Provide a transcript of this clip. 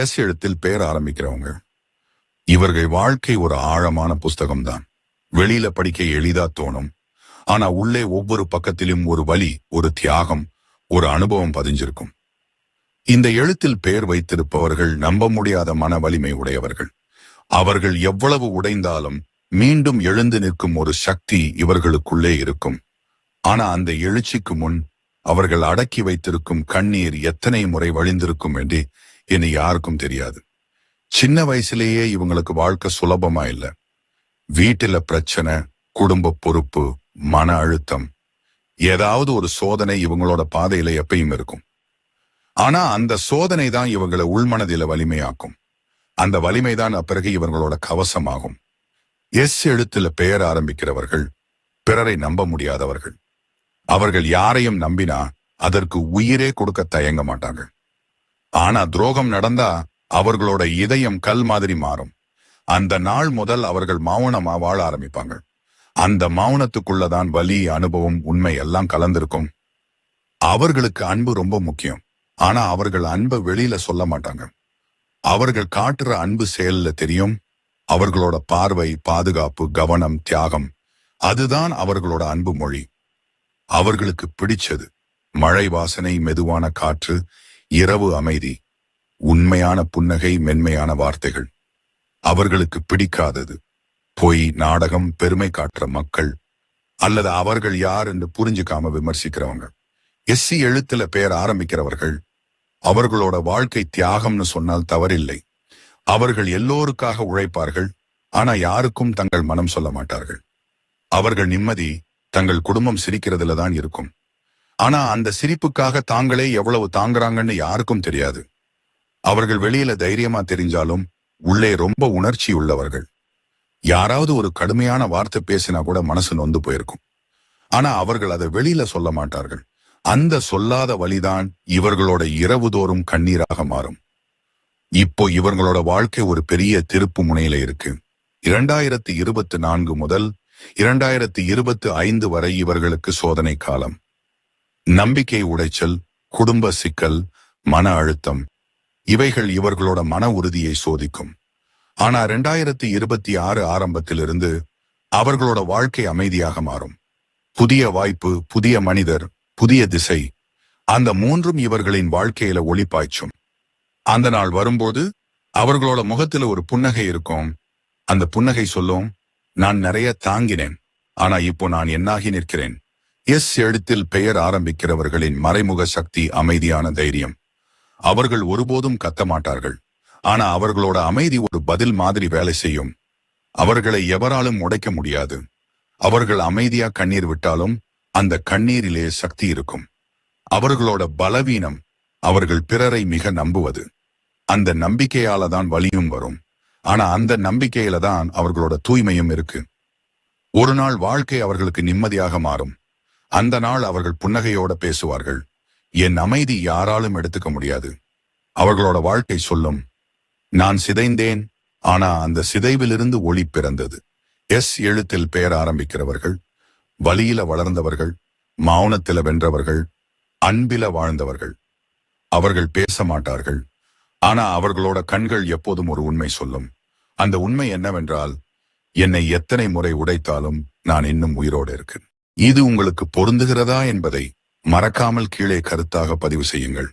S எழுத்தில் பேர் ஆரம்பிக்கிறவங்க. இவர்கள் வாழ்க்கை ஒரு ஆழமான புஸ்தகம்தான். வெளியில படிக்க எளிதா தோணும். ஆனா உள்ளே ஒவ்வொரு பக்கத்திலும் ஒரு வலி, ஒரு தியாகம், ஒரு அனுபவம் பதிஞ்சிருக்கும். இந்த எழுத்தில் பெயர் வைத்திருப்பவர்கள் நம்ப முடியாத மன வலிமை உடையவர்கள். அவர்கள் எவ்வளவு உடைந்தாலும் மீண்டும் எழுந்து நிற்கும் ஒரு சக்தி இவர்களுக்குள்ளே இருக்கும். ஆனா அந்த எழுச்சிக்கு முன் அவர்கள் அடக்கி வைத்திருக்கும் கண்ணீர் எத்தனை முறை வழிந்திருக்கும் என்று இனி யாருக்கும் தெரியாது. சின்ன வயசுலேயே இவங்களுக்கு வாழ்க்கை சுலபமா இல்ல. வீட்டுல பிரச்சனை, குடும்ப பொறுப்பு, மன அழுத்தம், ஏதாவது ஒரு சோதனை இவங்களோட பாதையில எப்பயும் இருக்கும். ஆனா அந்த சோதனை தான் இவங்களை உள்மனதில வலிமையாக்கும். அந்த வலிமைதான் அப்பிறகு இவங்களோட கவசமாகும். எஸ் எழுத்துல பெயர் ஆரம்பிக்கிறவர்கள் பிறரை நம்ப முடியாதவர்கள். அவர்கள் யாரையும் நம்பினா அதற்கு உயிரே கொடுக்க தயங்க மாட்டாங்க. ஆனா துரோகம் நடந்தா அவர்களோட இதயம் கல் மாதிரி மாறும். அந்த நாள் முதல் அவர்கள் மௌனமா வாழ ஆரம்பிப்பாங்க. அந்த மௌனத்துக்குள்ளதான் வலி, அனுபவம், உண்மை எல்லாம் கலந்திருக்கும். அவர்களுக்கு அன்பு ரொம்ப முக்கியம். ஆனா அவர்கள் அன்பை வெளியில சொல்ல மாட்டாங்க. அவர்கள் காட்டுற அன்பு செயல்ல தெரியும். அவர்களோட பார்வை, பாதுகாப்பு, கவனம், தியாகம், அதுதான் அவர்களோட அன்பு மொழி. அவர்களுக்கு பிடிச்சது மழை வாசனை, மெதுவான காற்று, இரவு அமைதி, உண்மையான புன்னகை, மென்மையான வார்த்தைகள். அவர்களுக்கு பிடிக்காதது பொய், நாடகம், பெருமை காட்டுற மக்கள், அல்லது அவர்கள் யார் என்று புரிஞ்சுக்காம விமர்சிக்கிறவங்க. எஸ்சி எழுத்துல பெயர் ஆரம்பிக்கிறவர்கள் அவர்களோட வாழ்க்கை தியாகம்னு சொன்னால் தவறில்லை. அவர்கள் எல்லோருக்காக உழைப்பார்கள். ஆனா யாருக்கும் தங்கள் மனம் சொல்ல மாட்டார்கள். அவர்கள் நிம்மதி தங்கள் குடும்பம் சிரிக்கிறதுல தான் இருக்கும். ஆனா அந்த சிரிப்புக்காக தாங்களே எவ்வளவு தாங்குறாங்கன்னு யாருக்கும் தெரியாது. அவர்கள் வெளியில தைரியமா தெரிஞ்சாலும் உள்ளே ரொம்ப உணர்ச்சி உள்ளவர்கள். யாராவது ஒரு கடுமையான வார்த்தை பேசினா கூட மனசு நொந்து போயிருக்கும். ஆனா அவர்கள் அதை வெளியில சொல்ல மாட்டார்கள். அந்த சொல்லாத வலிதான் இவர்களோட இரவுதோறும் கண்ணீராக மாறும். இப்போ இவர்களோட வாழ்க்கை ஒரு பெரிய திருப்பு முனையில இருக்கு. 2024 முதல் 2025 வரை இவர்களுக்கு சோதனை காலம். நம்பிக்கை உடைச்சல், குடும்ப சிக்கல், மன அழுத்தம், இவைகள் இவர்களோட மன உறுதியை சோதிக்கும். ஆனா 2026 ஆரம்பத்திலிருந்து அவர்களோட வாழ்க்கை அமைதியாக மாறும். புதிய வாய்ப்பு, புதிய மனிதர், புதிய திசை, அந்த மூன்றும் இவர்களின் வாழ்க்கையில ஒளி பாய்ச்சும். அந்த நாள் வரும்போது அவர்களோட முகத்துல ஒரு புன்னகை இருக்கும். அந்த புன்னகை சொல்லும், நான் நிறைய தாங்கினேன், ஆனா இப்போ நான் என்னாகி நிற்கிறேன். எஸ் எழுத்தில் பெயர் ஆரம்பிக்கிறவர்களின் மறைமுக சக்தி அமைதியான தைரியம். அவர்கள் ஒருபோதும் கத்த மாட்டார்கள். ஆனா அவர்களோட அமைதி ஒரு பதில் மாதிரி வேலை செய்யும். அவர்களை எவராலும் உடைக்க முடியாது. அவர்கள் அமைதியா கண்ணீர் விட்டாலும் அந்த கண்ணீரிலே சக்தி இருக்கும். அவர்களோட பலவீனம் அவர்கள் பிறரை மிக நம்புவது. அந்த நம்பிக்கையால தான் வலியும் வரும். ஆனா அந்த நம்பிக்கையில தான் அவர்களோட தூய்மையும் இருக்கு. ஒரு நாள் வாழ்க்கை அவர்களுக்கு நிம்மதியாக மாறும். அந்த நாள் அவர்கள் புன்னகையோட பேசுவார்கள், என் அமைதி யாராலும் எடுத்துக்க முடியாது. அவர்களோட வாழ்க்கை சொல்லும், நான் சிதைந்தேன், ஆனா அந்த சிதைவிலிருந்து ஒளி பிறந்தது. எஸ் எழுத்தில் பெயர் ஆரம்பிக்கிறவர்கள் வலியில வளர்ந்தவர்கள், மௌனத்தில வென்றவர்கள், அன்பில வாழ்ந்தவர்கள். அவர்கள் பேச மாட்டார்கள். ஆனா அவர்களோட கண்கள் எப்போதும் ஒரு உண்மை சொல்லும். அந்த உண்மை என்னவென்றால், என்னை எத்தனை முறை உடைத்தாலும் நான் இன்னும் உயிரோடு இருக்கேன். இது உங்களுக்கு பொருந்துகிறதா என்பதை மறக்காமல் கீழே கருத்தாக பதிவு செய்யுங்கள்.